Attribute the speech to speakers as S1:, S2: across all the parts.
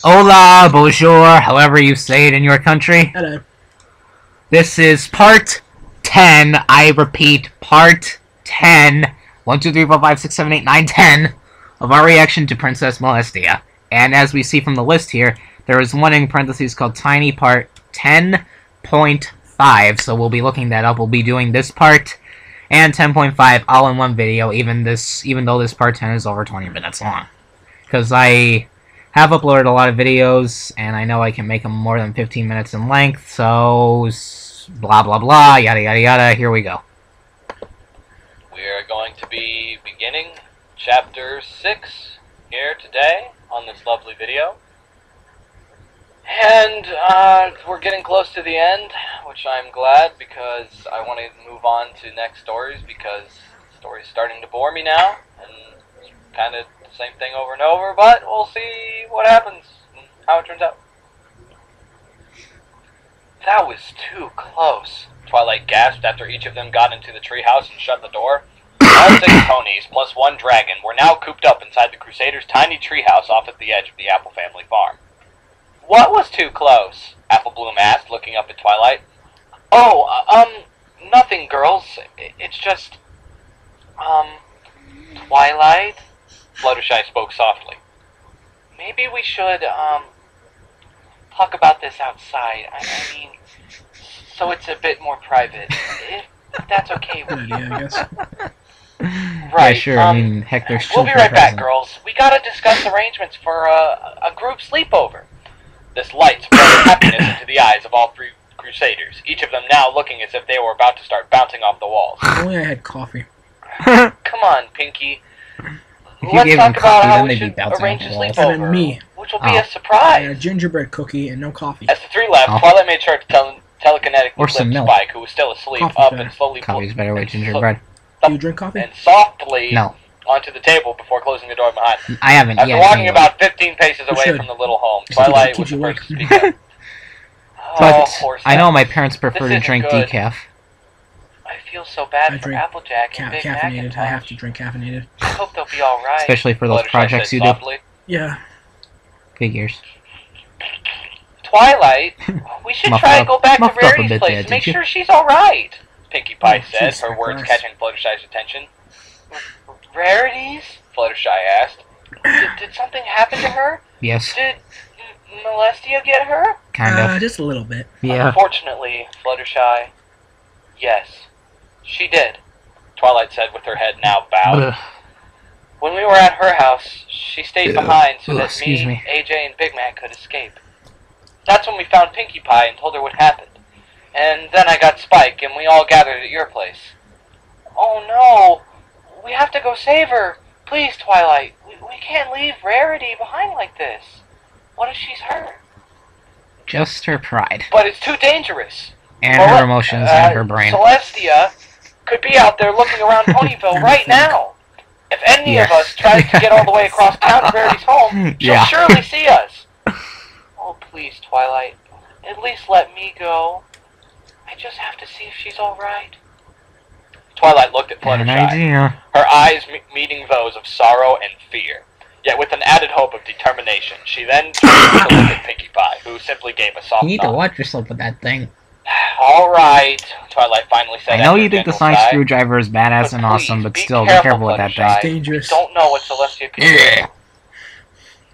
S1: Hola, bonjour, however you say it in your country.
S2: Hello.
S1: This is part 10, I repeat, part 10, 1, 2, 3, 4, 5, 6, 7, 8, 9, 10, of our reaction to Princess Molestia. And as we see from the list here, there is one in parentheses called Tiny Part 10.5, so we'll be looking that up. We'll be doing this part and 10.5 all in one video, even though this part 10 is over 20 minutes long. Because I have uploaded a lot of videos, and I know I can make them more than 15 minutes in length, so blah blah blah, yada yada yada, here we go.
S3: We are going to be beginning Chapter 6 here today on this lovely video. And we're getting close to the end, which I'm glad, because I want to move on to next stories, because the story's starting to bore me now, and it's kind of the same thing over and over, but we'll see what happens and how it turns out. That was too close, Twilight gasped after each of them got into the treehouse and shut the door. All 6 ponies, plus 1 dragon, were now cooped up inside the Crusaders' tiny treehouse off at the edge of the Apple family farm. What was too close? Apple Bloom asked, looking up at Twilight. Oh, nothing, girls. It's just, Twilight? Fluttershy spoke softly. Maybe we should, talk about this outside. I mean, so it's a bit more private. If that's okay with you.
S2: Yeah, I guess.
S3: Right,
S1: Yeah, sure, I mean, heck, there's
S3: we'll be right back, girls. We gotta discuss arrangements for, a group sleepover. This light spread happiness into the eyes of all 3 Crusaders, each of them now looking as if they were about to start bouncing off the walls.
S2: If only I had coffee.
S3: Come on, Pinky.
S1: If you
S3: Let's
S1: gave
S3: talk
S1: them
S3: about
S1: coffee,
S3: how
S1: then
S3: we
S1: they'd be
S3: should
S1: bouncing
S3: arrange
S1: off
S3: a
S1: the walls.
S2: And then
S3: sleepover,
S2: me.
S3: which will be
S1: Oh.
S3: a
S2: I had a
S3: surprise.
S2: gingerbread cookie and no coffee.
S3: As the 3 left,
S1: Oh.
S3: Twilight made sure to telekinetically
S1: Or some
S3: lift
S1: milk.
S3: Spike, who was still asleep,
S2: Coffee's
S3: up
S2: better.
S3: and slowly
S1: Coffee's better with gingerbread.
S2: Do you drink coffee?
S3: and softly
S1: No,
S3: onto the table before closing the door behind them.
S1: I haven't
S3: After
S1: yet.
S3: walking
S1: Anyway.
S3: about 15 paces
S2: You
S3: away
S2: should.
S3: from the little home,
S2: It
S3: Twilight
S2: keeps
S3: was
S2: you
S3: the first to
S2: awake.
S3: speak up.
S1: But
S3: horse
S1: I know
S3: ass.
S1: my parents prefer
S3: This
S1: to
S3: isn't
S1: drink
S3: good.
S1: decaf.
S3: I feel so bad
S2: I
S3: for
S2: drink
S3: Applejack and Big
S2: caffeinated.
S3: Macintosh.
S2: I have to drink caffeinated.
S3: I hope they'll be alright.
S1: Especially for those
S3: Fluttershy
S1: projects
S3: said
S1: you do.
S3: softly.
S2: Yeah.
S1: Figures.
S3: Twilight, we should
S1: Muffed
S3: try to
S1: up-
S3: go back to
S1: muffed up a
S3: Rarity's
S1: bit
S3: place
S1: there,
S3: and make
S1: didn't you?
S3: sure she's alright, Pinkie Pie
S2: Oh,
S3: said,
S2: Jesus
S3: her words
S2: Christ.
S3: catching Fluttershy's attention. Rarity's? Fluttershy asked. Did something happen to her?
S1: Yes,
S3: Did Molestia get her?
S1: kind of.
S2: Just a little bit.
S1: Yeah.
S3: Unfortunately, Fluttershy, yes, she did, Twilight said with her head now bowed.
S1: Ugh.
S3: When we were at her house, she stayed behind so
S1: Ugh,
S3: that
S1: excuse me.
S3: AJ, and Big Mac could escape. That's when we found Pinkie Pie and told her what happened. And then I got Spike, and we all gathered at your place. Oh no! We have to go save her! Please, Twilight, we can't leave Rarity behind like this. What if she's hurt?
S1: Just her pride.
S3: But it's too dangerous.
S1: And her emotions and her brain.
S3: Celestia could be out there looking around Ponyville right now. If any of
S1: Yeah.
S3: us tries to get all the way across town to Rarity's home, she'll
S1: Yeah.
S3: surely see us. Oh, please, Twilight. At least let me go. I just have to see if she's alright. Twilight looked at
S1: An
S3: Fluttershy,
S1: idea.
S3: her eyes meeting those of sorrow and fear, yet with an added hope of determination. She then turned to look at Pinkie Pie, who simply gave a soft
S1: You need to
S3: nod.
S1: watch yourself with that thing.
S3: Alright, Twilight finally said.
S1: I know
S3: after
S1: you
S3: a
S1: think the
S3: gentle
S1: sonic
S3: sigh.
S1: screwdriver is badass and awesome,
S3: please,
S1: but
S3: be
S1: still, be
S3: careful,
S1: careful with that
S3: Fluttershy.
S1: thing.
S2: Dangerous.
S3: We don't know what Celestia could do.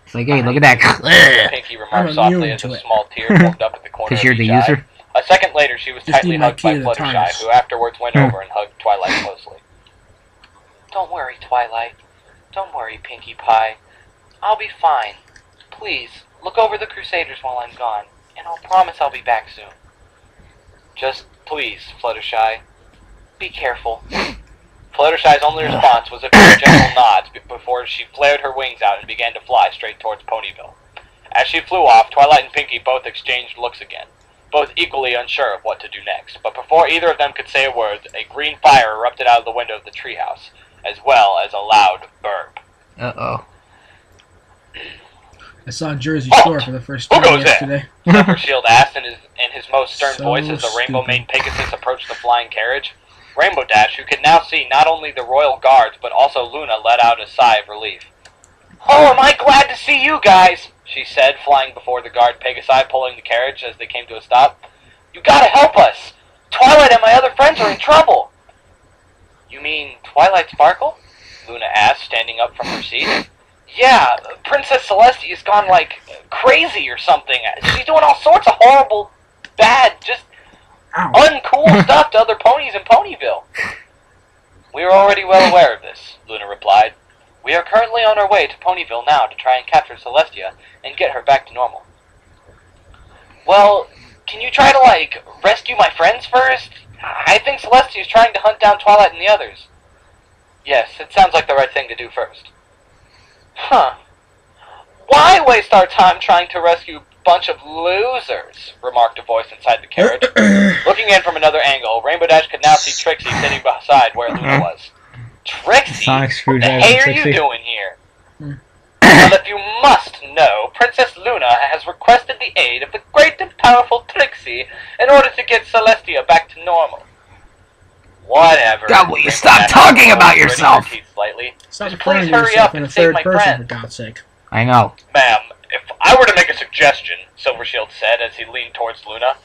S1: It's like, hey, look at that.
S3: Pinkie
S2: I'm
S3: remarked softly
S2: immune
S3: as
S2: to
S3: a
S2: it.
S3: small tear formed up at the corner
S1: Because
S3: of
S1: you're the
S3: each eye.
S1: user.
S3: A second later, she was
S2: Just
S3: tightly
S2: need my
S3: hugged by
S2: key to the
S3: Fluttershy,
S2: TARDIS.
S3: who afterwards went
S1: Hmm.
S3: over and hugged Twilight closely. Don't worry, Twilight. Don't worry, Pinkie Pie. I'll be fine. Please, look over the Crusaders while I'm gone, and I'll promise I'll be back soon. Just please, Fluttershy, be careful. Fluttershy's only response was a few gentle nods before she flared her wings out and began to fly straight towards Ponyville. As she flew off, Twilight and Pinkie both exchanged looks again, both equally unsure of what to do next. But before either of them could say a word, a green fire erupted out of the window of the treehouse, as well as a loud burp.
S1: Uh-oh.
S2: I saw Jersey
S3: Halt!
S2: Shore for the first
S3: Who
S2: time
S3: goes there?
S2: yesterday.
S3: Zephyr Shield asked in his most stern
S2: So
S3: voice as the Rainbow
S2: stupid.
S3: Mane Pegasus approached the flying carriage. Rainbow Dash, who could now see not only the royal guards, but also Luna, let out a sigh of relief. Oh, am I glad to see you guys! she said, flying before the guard Pegasi, pulling the carriage as they came to a stop. "You gotta help us! Twilight and my other friends are in trouble!" "You mean Twilight Sparkle?" Luna asked, standing up from her seat. "Yeah, Princess Celestia has gone, like, crazy or something. She's doing all sorts of horrible, bad, just uncool stuff to other ponies in Ponyville." "We are already well aware of this," Luna replied. "We are currently on our way to Ponyville now to try and capture Celestia and get her back to normal." "Well, can you try to, like, rescue my friends first? I think Celestia is trying to hunt down Twilight and the others." "Yes, it sounds like the right thing to do first." "Huh. Why waste our time trying to rescue a bunch of losers?" remarked a voice inside the carriage. Looking in from another angle, Rainbow Dash could now see Trixie sitting beside where Luna was. "Trixie?
S2: Sonic
S3: What the
S2: screwdriver,
S3: hell are
S2: Trixie.
S3: you doing here?" "Well, if you must know, Princess Luna has requested the aid of the great and powerful Trixie in order to get Celestia back to normal." "Whatever."
S1: God, will you
S3: Rainbow
S1: stop
S3: Dash
S1: talking
S3: rolled,
S1: about
S3: gritting her
S1: yourself?
S3: teeth slightly.
S2: Stop
S3: "Just
S2: referring
S3: please
S2: to
S3: hurry
S2: yourself
S3: up
S2: in a
S3: and save
S2: third
S3: my
S2: person,
S3: friend."
S2: for God's sake.
S1: I know.
S3: "Ma'am, if I were to make a suggestion," Silver Shield said as he leaned towards Luna,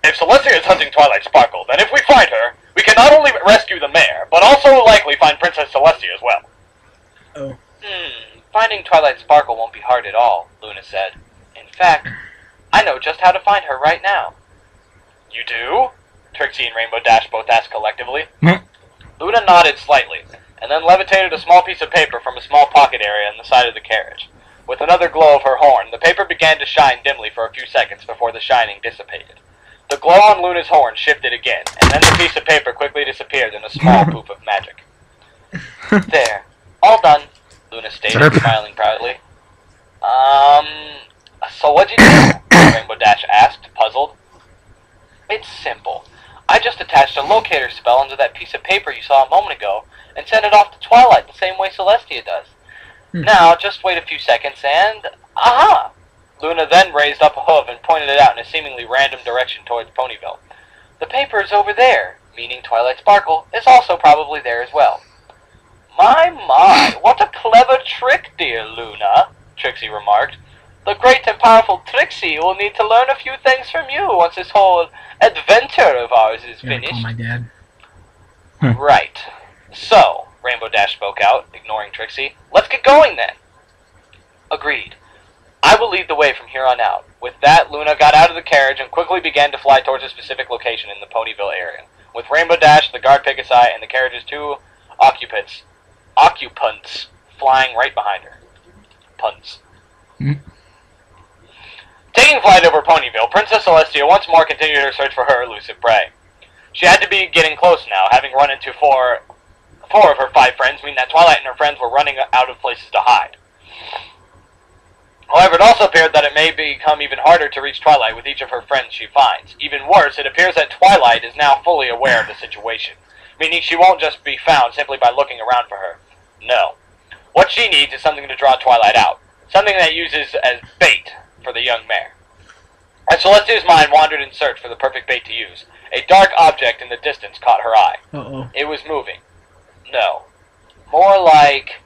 S3: "if Celestia is hunting Twilight Sparkle, then if we find her, we can not only rescue the mayor, but also likely find Princess Celestia as well."
S2: Oh.
S3: Finding Twilight Sparkle won't be hard at all," Luna said. "In fact, I know just how to find her right now." "You do?" Trixie and Rainbow Dash both asked collectively. Luna nodded slightly, and then levitated a small piece of paper from a small pocket area in the side of the carriage. With another glow of her horn, the paper began to shine dimly for a few seconds before the shining dissipated. The glow on Luna's horn shifted again, and then the piece of paper quickly disappeared in a small poof of magic. "There. All done," Luna stated, smiling proudly. So what'd you do?" Rainbow Dash asked, puzzled. "It's simple. I just attached a locator spell onto that piece of paper you saw a moment ago, and sent it off to Twilight the same way Celestia does. Now, just wait a few seconds and... aha!" Luna then raised up a hoof and pointed it out in a seemingly random direction towards Ponyville. "The paper is over there," meaning Twilight Sparkle is also probably there as well. My, what a clever trick, dear Luna," Trixie remarked. "The great and powerful Trixie will need to learn a few things from you once this whole adventure of ours is
S2: You're gonna
S3: finished."
S2: call my dad.
S3: "Right. So," Rainbow Dash spoke out, ignoring Trixie, "let's get going then." "Agreed. I will lead the way from here on out." With that, Luna got out of the carriage and quickly began to fly towards a specific location in the Ponyville area, with Rainbow Dash, the guard Pegasi, and the carriage's two occupants flying right behind her. Punts. Taking flight over Ponyville, Princess Celestia once more continued her search for her elusive prey. She had to be getting close now, having run into four of her 5 friends, meaning that Twilight and her friends were running out of places to hide. However, it also appeared that it may become even harder to reach Twilight with each of her friends she finds. Even worse, it appears that Twilight is now fully aware of the situation, meaning she won't just be found simply by looking around for her. No. What she needs is something to draw Twilight out, something that uses as bait for the young mare. As Celestia's mind wandered in search for the perfect bait to use, a dark object in the distance caught her eye.
S2: Uh-oh.
S3: It was moving. No. More like...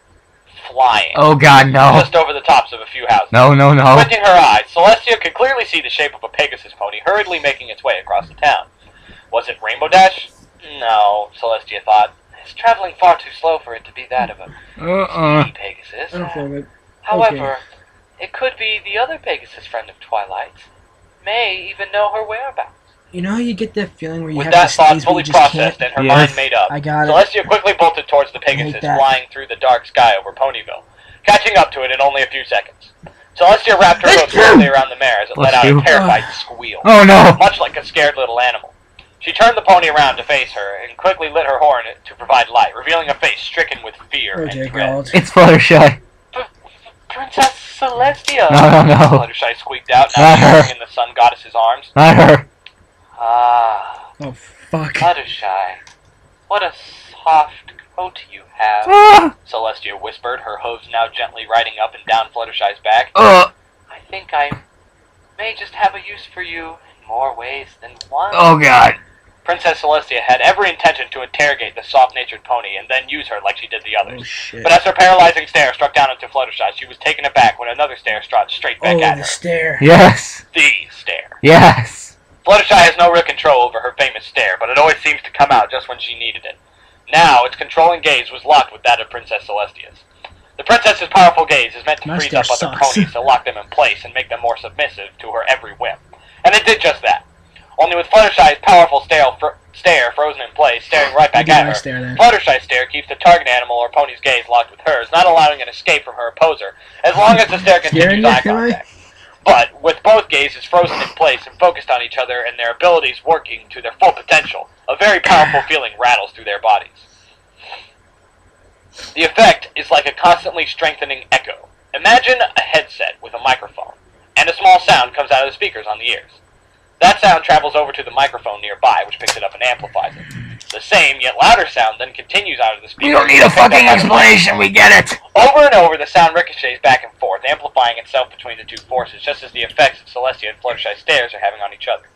S3: flying.
S1: Oh God, no.
S3: Just over the tops of a few houses.
S1: No.
S3: Squinting her eyes, Celestia could clearly see the shape of a Pegasus pony hurriedly making its way across the town. Was it Rainbow Dash? No, Celestia thought. It's traveling far too slow for it to be that of a speedy Pegasus.
S2: I don't feel good.
S3: However, it could be the other Pegasus friend of Twilight's. May even know her whereabouts.
S2: You know how you get that feeling where you
S3: With
S2: have
S3: that
S2: to
S3: thought
S2: sneeze but
S3: fully
S2: you just
S3: processed
S2: can't?
S3: and her
S1: Yes.
S3: mind made up,
S2: I got it.
S3: Celestia quickly bolted towards the
S2: I hate
S3: Pegasus
S2: that.
S3: flying through the dark sky over Ponyville, catching up to it in only a few seconds. Celestia wrapped her hoof closely around the mare as it let out a terrified squeal,
S1: Oh no!
S3: much like a scared little animal. She turned the pony around to face her and quickly lit her horn to provide light, revealing a face stricken with fear
S2: Oh,
S3: and
S2: dear
S3: dread.
S2: God.
S1: It's Fluttershy.
S3: Princess Celestia!
S1: No.
S3: Fluttershy squeaked out, now
S1: Not her.
S3: shivering in the sun goddess's arms.
S1: Not her.
S3: Ah,
S2: Oh, fuck.
S3: Fluttershy, what a soft coat you have,
S1: Ah.
S3: Celestia whispered, her hooves now gently riding up and down Fluttershy's back.
S1: Oh
S3: I think I may just have a use for you in more ways than one.
S1: God.
S3: Princess Molestia had every intention to interrogate the soft-natured pony and then use her like she did the others.
S2: Oh, shit.
S3: But as her paralyzing stare struck down into Fluttershy, she was taken aback when another stare struck straight back at
S2: the
S3: her.
S2: stare.
S1: Yes.
S3: The stare.
S1: Yes.
S3: Fluttershy has no real control over her famous stare, but it always seems to come out just when she needed it. Now, its controlling gaze was locked with that of Princess Celestia's. The princess's powerful gaze is meant to freeze up other ponies to lock them in place and make them more submissive to her every whim. And it did just that. Only with Fluttershy's powerful stare frozen in place, staring right back at her, Fluttershy's stare keeps the target animal or pony's gaze locked with hers, not allowing an escape from her opposer, as long as the stare continues eye contact. But, with both gazes frozen in place and focused on each other and their abilities working to their full potential, a very powerful feeling rattles through their bodies. The effect is like a constantly strengthening echo. Imagine a headset with a microphone, and a small sound comes out of the speakers on the ears. That sound travels over to the microphone nearby, which picks it up and amplifies it. The same, yet louder sound then continues out of the speakers.
S1: We don't need a fucking explanation, we get it!
S3: Over and over, the sound ricochets back and forth, amplifying itself between the two forces, just as the effects of Celestia and Fluttershy's stares are having on each other.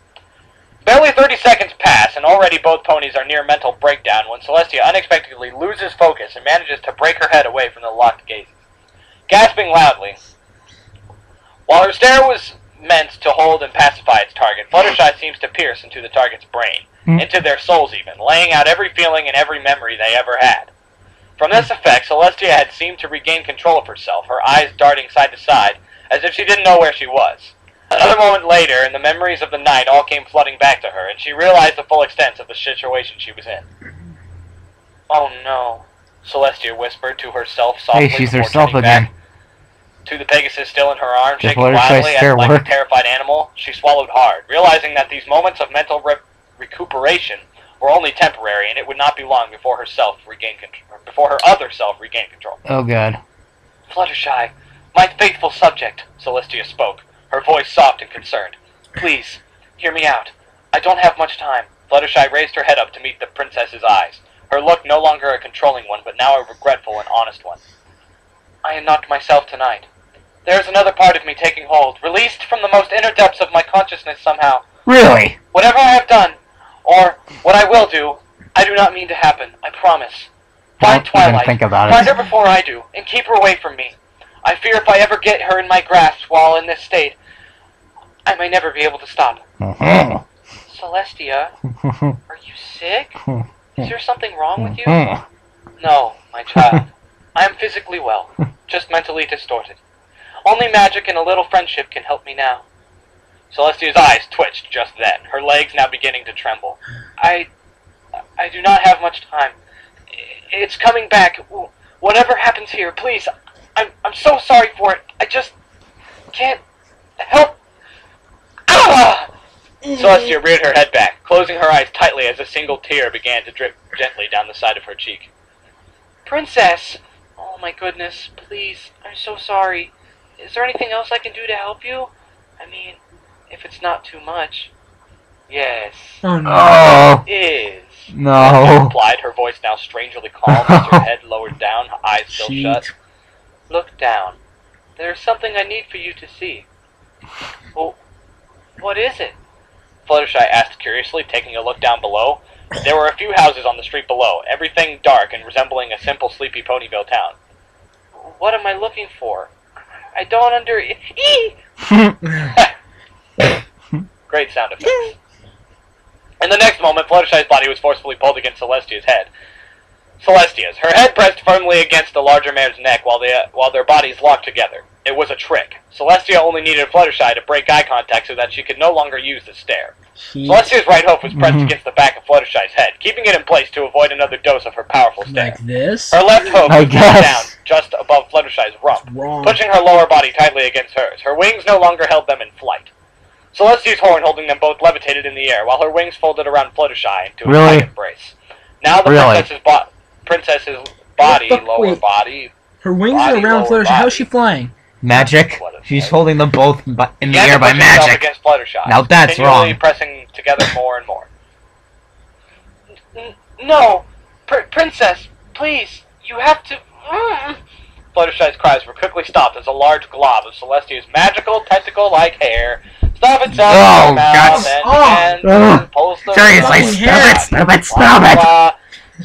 S3: Barely 30 seconds pass, and already both ponies are near mental breakdown when Celestia unexpectedly loses focus and manages to break her head away from the locked gazes. Gasping loudly, while her stare was meant to hold and pacify its target, Fluttershy seems to pierce into the target's brain, into their souls even, laying out every feeling and every memory they ever had. From this effect, Celestia had seemed to regain control of herself, her eyes darting side to side, as if she didn't know where she was. Another moment later, and the memories of the night all came flooding back to her, and she realized the full extent of the situation she was in. "Oh no," Celestia whispered to herself softly.
S1: Hey, she's herself again.
S3: To the Pegasus still in her arms, shaking wildly as like a terrified animal, she swallowed hard, realizing that these moments of mental recuperation were only temporary, and it would not be long before her other self regained control.
S1: Oh god.
S3: "Fluttershy, my faithful subject," Celestia spoke, her voice soft and concerned. "Please, hear me out. I don't have much time." Fluttershy raised her head up to meet the princess's eyes, her look no longer a controlling one, but now a regretful and honest one. "I am not myself tonight. There is another part of me taking hold, released from the most inner depths of my consciousness somehow.
S1: Really?
S3: Whatever I have done, or what I will do, I do not mean to happen, I promise. Find Twilight, find her before I do, and keep her away from me. I fear if I ever get her in my grasp while in this state, I may never be able to stop." "Celestia, are you sick? Is there something wrong with you?" "No, my child. I am physically well, just mentally distorted. Only magic and a little friendship can help me now." Celestia's eyes twitched just then, her legs now beginning to tremble. I do not have much time. It's coming back. Whatever happens here, please. I'm so sorry for it. I just can't help. Ah! Celestia reared her head back, closing her eyes tightly as a single tear began to drip gently down the side of her cheek. "Princess! Oh my goodness, please, I'm so sorry. Is there anything else I can do to help you? I mean, if it's not too much." "Yes."
S2: Oh no.
S1: Oh.
S3: "Is."
S1: No.
S3: Replied, her voice now strangely calm as her head lowered down, her eyes still shut. "Look down. There is something I need for you to see." "Well, what is it?" Fluttershy asked curiously, taking a look down below. There were a few houses on the street below, everything dark and resembling a simple sleepy Ponyville town. "What am I looking for? I don't Great sound effects. In the next moment, Fluttershy's body was forcefully pulled against Celestia's head. Celestia's, her head pressed firmly against the larger man's neck while their bodies locked together. It was a trick. Celestia only needed Fluttershy to break eye contact so that she could no longer use the stare. Celestia's right hoof was pressed against the back of Fluttershy's head, keeping it in place to avoid another dose of her powerful stare.
S2: Like this?
S3: Her left hoof was down just above Fluttershy's rump, pushing her lower body tightly against hers. Her wings no longer held them in flight. Celestia's horn holding them both levitated in the air, while her wings folded around Fluttershy into a tight embrace. Now the princess's body, lower body...
S2: Her wings are around Fluttershy. How is she flying?
S1: Magic. She's holding them both in the air by magic. Now that's wrong.
S3: Pressing together more and more. "No! Princess, please! You have to... Fluttershy's cries were quickly stopped as a large glob of Celestia's magical, tentacle-like hair Stuff it
S1: Oh,
S3: in your mouth and pulls the
S1: seriously, stop it!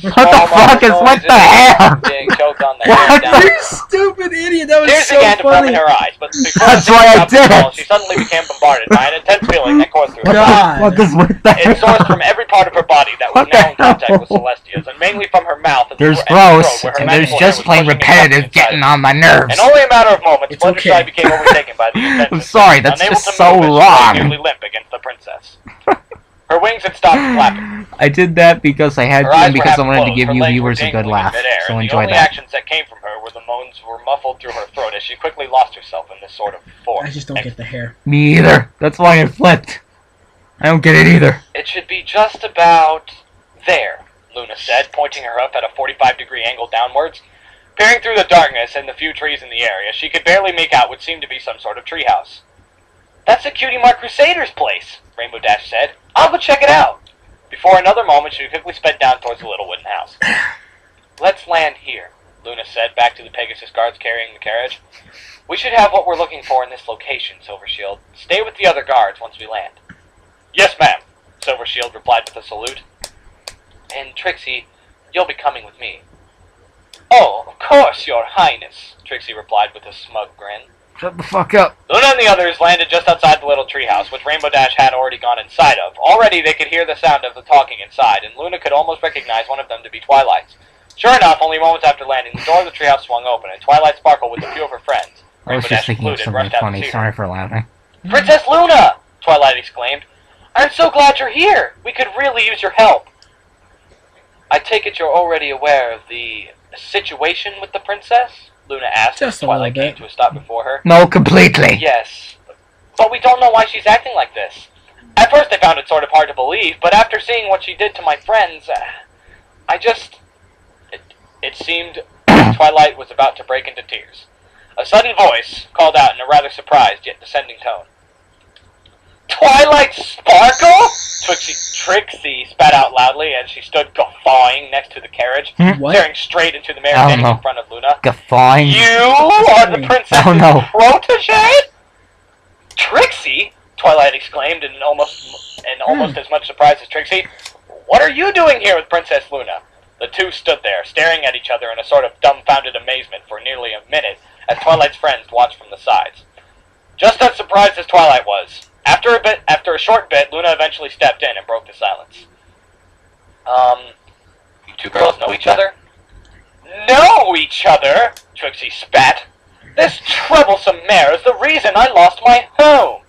S1: What
S3: Small
S1: the fuck is
S3: muffled
S1: with the
S3: noises,
S1: hair?
S3: being choked on the
S1: What?
S3: hair down.
S2: You stupid idiot! That was
S3: Tears
S2: so
S3: began to form in
S2: funny.
S3: her eyes, but before
S1: That's
S3: the
S1: why I
S3: tears stopped to
S1: did
S3: fall,
S1: it.
S3: she suddenly became bombarded by an intense feeling that coursed through her
S2: God.
S3: body.
S1: What is with the
S3: It sourced from every part of her body that was
S1: What
S3: now
S1: the
S3: in contact with
S1: hell?
S3: Celestia's, and mainly from her mouth and
S1: There's
S3: and throat,
S1: gross,
S3: where her
S1: and there's
S3: magical
S1: just
S3: hair was
S1: plain
S3: pushing and
S1: repetitive
S3: sucking inside
S1: getting
S3: her.
S1: on my nerves.
S3: In only a matter of moments,
S2: It's
S3: Fluttershy
S2: okay.
S3: became overtaken by the intense
S1: I'm sorry, that's
S3: unable
S1: just
S3: to
S1: so
S3: move as she lay
S1: wrong.
S3: nearly limp against the princess. Her wings had stopped flapping.
S1: I did that because I had
S3: Her
S1: to
S3: eyes
S1: and
S3: were
S1: because I
S3: half
S1: wanted to
S3: closed,
S1: give
S3: her
S1: you
S3: legs were
S1: viewers a good
S3: dangling in
S1: laugh,
S3: midair,
S1: so
S3: and
S1: enjoy
S3: the only
S1: that.
S3: actions that came from her were the moans were muffled through her throat as she quickly lost herself in this sort of form.
S2: I just don't get the hair.
S1: Me either. That's why I flipped. I don't get it either.
S3: It should be just about there, Luna said, pointing her up at a 45-degree angle downwards. Peering through the darkness and the few trees in the area, she could barely make out what seemed to be some sort of treehouse. That's the Cutie Mark Crusader's place, Rainbow Dash said. I'll go check it out. Before another moment, she quickly sped down towards the little wooden house. Let's land here, Luna said, back to the Pegasus guards carrying the carriage. We should have what we're looking for in this location, Silvershield. Stay with the other guards once we land. Yes, ma'am, Silvershield replied with a salute. And Trixie, you'll be coming with me. Oh, of course, your highness, Trixie replied with a smug grin.
S1: Shut the fuck up.
S3: Luna and the others landed just outside the little treehouse, which Rainbow Dash had already gone inside of. Already they could hear the sound of the talking inside, and Luna could almost recognize one of them to be Twilight's. Sure enough, only moments after landing, the door of the treehouse swung open, and Twilight sparkled with a few of her friends.
S1: I was
S3: Rainbow
S1: just
S3: Dash
S1: thinking of
S3: included,
S1: something
S3: rushed out to
S1: funny.
S3: see her.
S1: Sorry for laughing.
S3: Princess Luna! Twilight exclaimed. I'm so glad you're here! We could really use your help. I take it you're already aware of the situation with the princess? Luna asked
S2: Just
S3: as
S2: a little
S3: Twilight came
S2: bit.
S3: to a stop before her.
S1: No, completely.
S3: Yes, but we don't know why she's acting like this. At first I found it sort of hard to believe, but after seeing what she did to my friends, I just... It seemed Twilight was about to break into tears. A sudden voice called out in a rather surprised yet descending tone. Twilight Sparkle? Trixie spat out loudly as she stood guffawing next to the carriage,
S2: What?
S3: staring straight into the mirror
S1: I don't
S3: standing
S1: know.
S3: in front of Luna.
S1: Guffawing.
S3: You are the princess's
S1: Oh, no.
S3: protege? Trixie? Twilight exclaimed in almost as much surprise as Trixie. What are you doing here with Princess Luna? The two stood there, staring at each other in a sort of dumbfounded amazement for nearly a minute, as Twilight's friends watched from the sides. Just as surprised as Twilight was. After a short bit, Luna eventually stepped in and broke the silence. You two girls know each other? Know each other? Trixie spat. This troublesome mare is the reason I lost my home.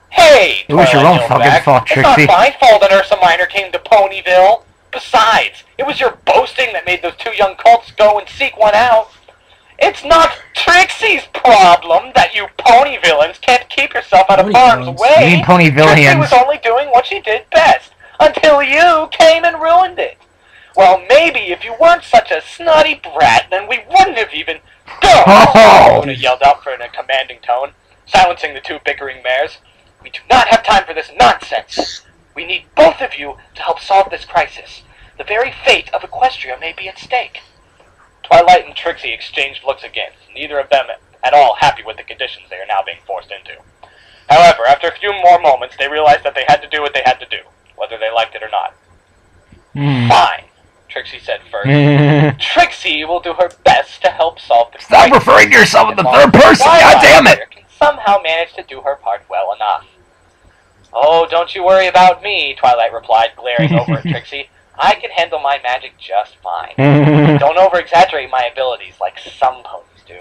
S3: Hey,
S1: It was your
S3: Twilight
S1: own
S3: yelled
S1: fucking
S3: back.
S1: fault,
S3: It's not
S1: Trixie.
S3: my fault that Ursa Minor came to Ponyville. Besides, it was your boasting that made those two young cults go and seek one out. It's not Trixie's problem that you pony villains can't keep yourself out of
S2: Pony
S3: harm's
S2: villains?
S3: way.
S1: You mean pony
S3: Trixie
S1: villains?
S3: was only doing what she did best, until you came and ruined it. Well, maybe if you weren't such a snotty brat, then we wouldn't have even... Go!
S1: Oh!
S3: Luna yelled out in a commanding tone, silencing the two bickering mares. We do not have time for this nonsense. We need both of you to help solve this crisis. The very fate of Equestria may be at stake. Twilight and Trixie exchanged looks again, neither of them at all happy with the conditions they are now being forced into. However, after a few more moments, they realized that they had to do what they had to do, whether they liked it or not. Fine, Trixie said first. Trixie will do her best to help solve the
S1: Stop
S3: crisis.
S1: referring to yourself in the
S3: As long
S1: third
S3: as
S1: person,
S3: Twilight
S1: goddammit!
S3: here can somehow manage to do her part well enough. Oh, don't you worry about me, Twilight replied, glaring over at Trixie. I can handle my magic just fine. Don't over-exaggerate my abilities like some ponies do.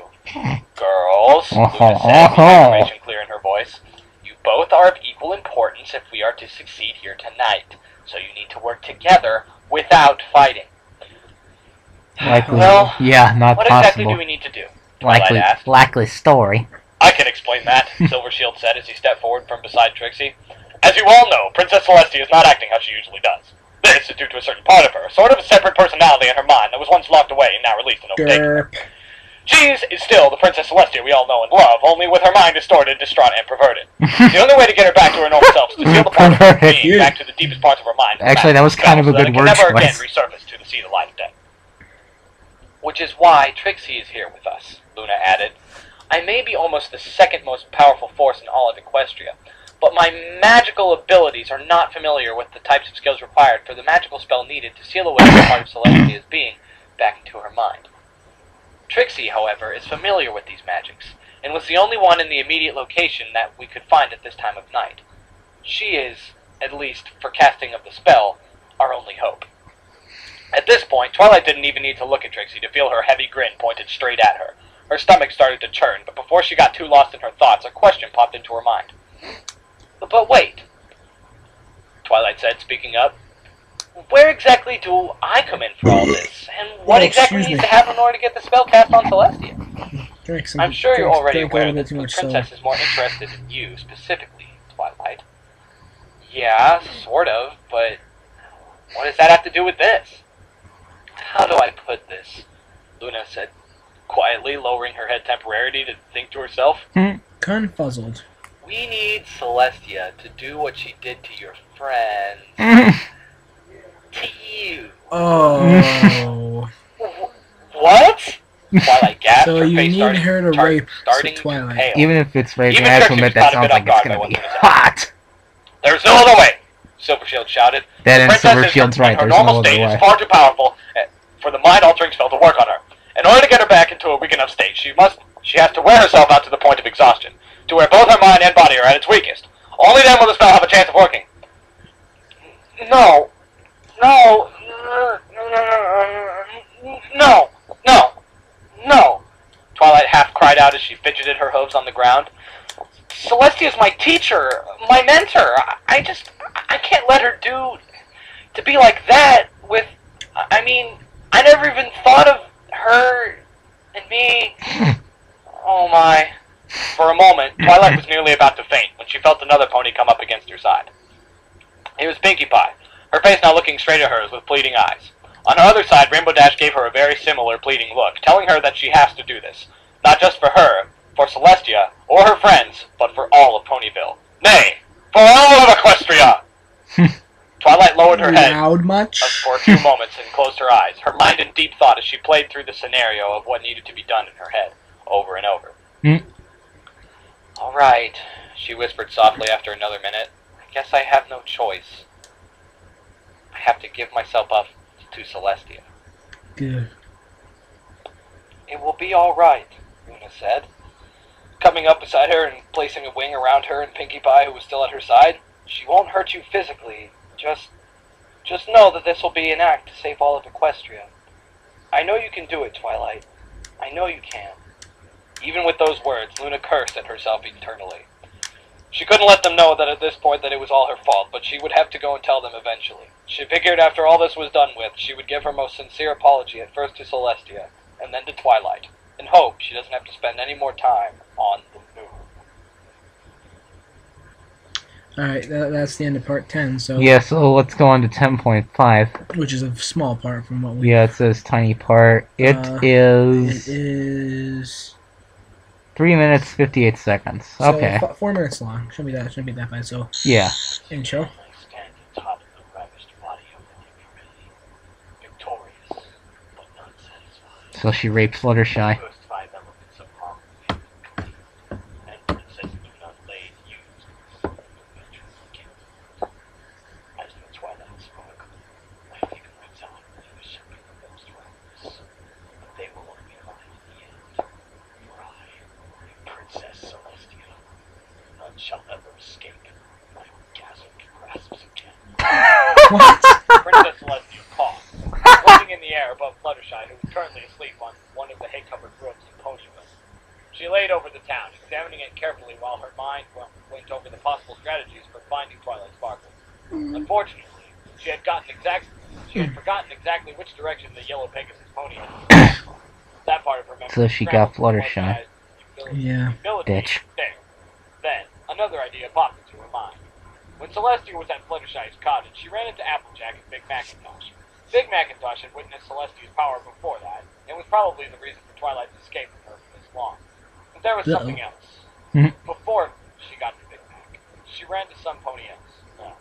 S3: Girls, Luna said, with admiration clear in her voice, you both are of equal importance if we are to succeed here tonight, so you need to work together without fighting.
S1: Likely.
S3: Well,
S1: yeah, not
S3: what exactly
S1: possible.
S3: do we need to do? Twilight
S1: Likely,
S3: asked.
S1: likely story.
S3: I can explain that, Silvershield said as he stepped forward from beside Trixie. As you all know, Princess Molestia is not acting how she usually does. This is due to a certain part of her, sort of a separate personality in her mind that was once locked away and now released and overtaken.
S2: Derp.
S3: She is still the Princess Celestia we all know and love, only with her mind distorted, distraught, and perverted. The only way to get her back to her normal self is to seal the part of her
S1: Perverted.
S3: being back to the deepest parts of her mind.
S1: Actually, that was kind of a
S3: so that
S1: good
S3: it can
S1: word
S3: never again
S1: choice.
S3: resurface to see the light of day. Which is why Trixie is here with us, Luna added. I may be almost the second most powerful force in all of Equestria, but my magical abilities are not familiar with the types of skills required for the magical spell needed to seal away the part of Celestia's being back into her mind. Trixie, however, is familiar with these magics, and was the only one in the immediate location that we could find at this time of night. She is, at least for casting of the spell, our only hope. At this point, Twilight didn't even need to look at Trixie to feel her heavy grin pointed straight at her. Her stomach started to churn, but before she got too lost in her thoughts, a question popped into her mind. But wait, Twilight said, speaking up. Where exactly do I come in for all this? And what exactly needs to happen in order to get the spell cast on Celestia? I'm sure you're already aware that the princess is more interested in you, specifically, Twilight. Yeah, sort of, but what does that have to do with this? How do I put this? Luna said, quietly, lowering her head temporarily to think to herself.
S2: Confuzzled.
S3: We need Celestia to do what she did to your friends. To you.
S2: Oh.
S3: What? Twilight gasped.
S2: So
S3: her
S2: you
S3: face
S2: need her to rape Twilight.
S3: Pale.
S1: Even if it's raping, I have to admit that sounds like it's gonna be hot.
S3: There's no other way! Silvershield shouted.
S1: That and Silvershield's right,
S3: her
S1: there's no
S3: normal
S1: other
S3: state
S1: way.
S3: is far too powerful for the mind-altering spell to work on her. In order to get her back into a weak enough state, she has to wear herself out to the point of exhaustion, to where both her mind and body are at its weakest. Only then will the spell have a chance of working. No. No. No. No. No. Twilight half cried out as she fidgeted her hooves on the ground. Celestia is my teacher, my mentor. I can't let her to be like that with, I mean, I never even thought of her and me. Oh my. For a moment, Twilight was nearly about to faint when she felt another pony come up against her side. It was Pinkie Pie, her face now looking straight at hers with pleading eyes. On her other side, Rainbow Dash gave her a very similar pleading look, telling her that she has to do this. Not just for her, for Celestia, or her friends, but for all of Ponyville. Nay, for all of Equestria! Twilight lowered her head for a few moments and closed her eyes, her mind in deep thought as she played through the scenario of what needed to be done in her head, over and over. All right, she whispered softly after another minute. I guess I have no choice. I have to give myself up to Celestia.
S2: Good.
S3: It will be all right, Luna said, coming up beside her and placing a wing around her and Pinkie Pie, who was still at her side. She won't hurt you physically. Just know that this will be an act to save all of Equestria. I know you can do it, Twilight. I know you can. Even with those words, Luna cursed at herself eternally. She couldn't let them know that at this point that it was all her fault, but she would have to go and tell them eventually. She figured after all this was done with, she would give her most sincere apology at first to Celestia, and then to Twilight, and hope she doesn't have to spend any more time on the move.
S2: Alright, that's the end of part 10, so...
S1: Yeah, so let's go on to 10.5.
S2: Which is a small part from what we...
S1: Yeah, it says tiny part. It is...
S2: It is...
S1: 3 minutes, 58 seconds.
S2: So
S1: okay.
S2: 4 minutes long. Shouldn't be that bad, so...
S1: Yeah.
S2: Intro.
S1: So she raped Fluttershy.
S3: Princess Molestia, none shall ever escape my orgasmic grasps again.
S2: What?
S3: Princess Molestia coughed, floating in the air above Fluttershy, who was currently asleep on one of the hay-covered rooms in Ponyville. She laid over the town, examining it carefully while her mind went over the possible strategies for finding Twilight Sparkle. Unfortunately, she had forgotten exactly which direction the yellow Pegasus pony had. That part of her memory.
S1: So she got Fluttershy.
S2: Yeah.
S1: Bitch.
S3: There. Then, another idea popped into her mind. When Celestia was at Fluttershy's cottage, she ran into Applejack and Big Macintosh. Big Macintosh had witnessed Celestia's power before that, and was probably the reason for Twilight's escape from her for this long. But there was something else. Before she got to Big Mac, she ran to some pony else. No.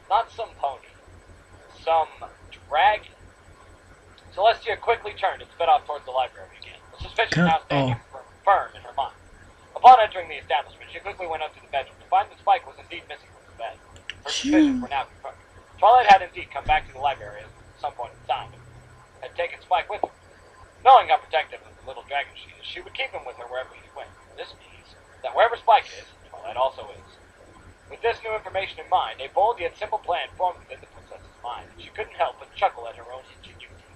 S3: Not some pony. Some dragon. Celestia quickly turned and sped off towards the library again, the suspicion now standing firm in her mind. Upon
S4: entering the establishment, she quickly went up to the bedroom to find that Spike was indeed missing from the bed. Her suspicions were now confirmed. Twilight had indeed come back to the library at some point in time and had taken Spike with her. Knowing how protective of the little dragon she is, she would keep him with her wherever he went. This means that wherever Spike is, Twilight also is. With this new information in mind, a bold yet simple plan formed within the princess's mind, and she couldn't help but chuckle at her own ingenuity.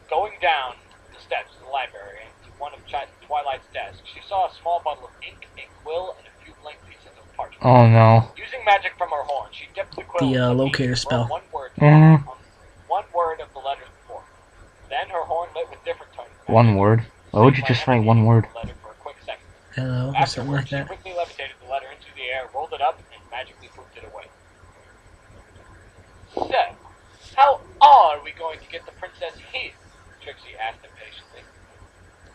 S4: Going down the steps of the library and to one of Twilight's desks, she saw a small bundle of ink, a quill, and a few blank pieces of parchment.
S1: Oh no.
S4: Using magic from her horn, she dipped the quill
S2: The
S4: into
S2: locator
S4: ink and
S2: spell.
S4: wrote one word,
S1: Mhm.
S4: one word of the letters before. Then her horn lit with different tones. of magic.
S1: One word. Why would you just write one word?
S4: The letter for a quick second.
S2: Hello, or something like
S4: Afterwards, she
S2: that.
S4: quickly levitated the letter into the air, rolled it up, and magically poofed it away. So, how are we going to get the princess here? Trixie asked impatiently.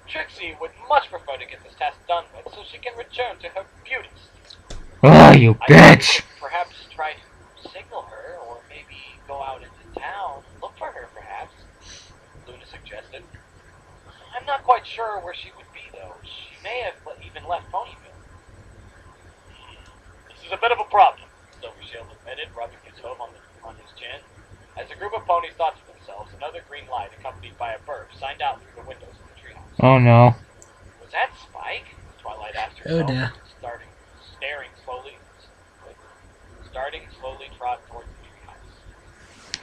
S4: Trixie would much prefer to get this task done with so she can return to her beauties.
S1: Oh, you
S4: I think we
S1: bitch!
S4: could perhaps try to signal her, or maybe go out into town, look for her perhaps, Luna suggested. I'm not quite sure where she would be though. She may have even left Ponyville. This is a bit of a problem, Silvershield admitted, rubbing his hoof on his chin. As a group of ponies thought to themselves, another green light accompanied by a bird signed out through the windows of the treehouse.
S1: Oh no.
S4: Was that Spike? Twilight asked
S2: Oh,
S4: herself,
S2: dear.
S4: starting slowly trot towards the treehouse.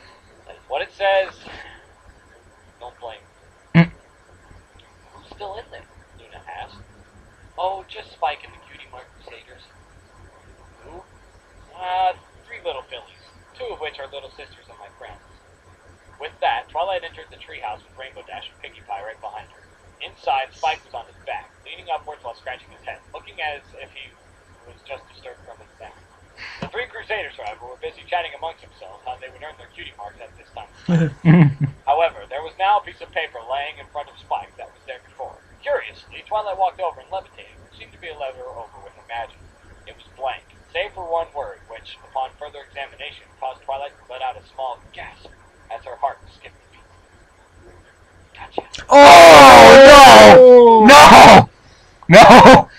S4: That is what it says. Don't blame me. Who's still in there? Luna asked. Oh, just Spike and the Cutie Mark Crusaders. Who? 3 little fillies, 2 of which are little sisters of my friends. With that, Twilight entered the treehouse with Rainbow Dash and Pinkie Pie right behind her. Inside, Spike was on his back, leaning upwards while scratching his head, looking as if he was just disturbed from his nap. The 3 Crusaders, however, were busy chatting amongst themselves how they would earn their cutie marks at this time. However, there was now a piece of paper laying in front of Spike that was there before. Curiously, Twilight walked over and levitated, which seemed to be a lever over with her magic. It was blank, save for one word, which, upon further examination, caused Twilight to let out a small gasp as her heart skipped a beat. Gotcha.
S1: Oh no! No! No!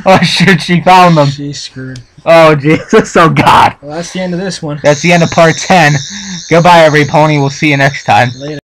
S1: Oh shit, she found them.
S2: She's screwed.
S1: Oh Jesus, oh god.
S2: Well, that's the end of this one.
S1: That's the end of part 10. Goodbye, every pony. We'll see you next time.
S2: Later.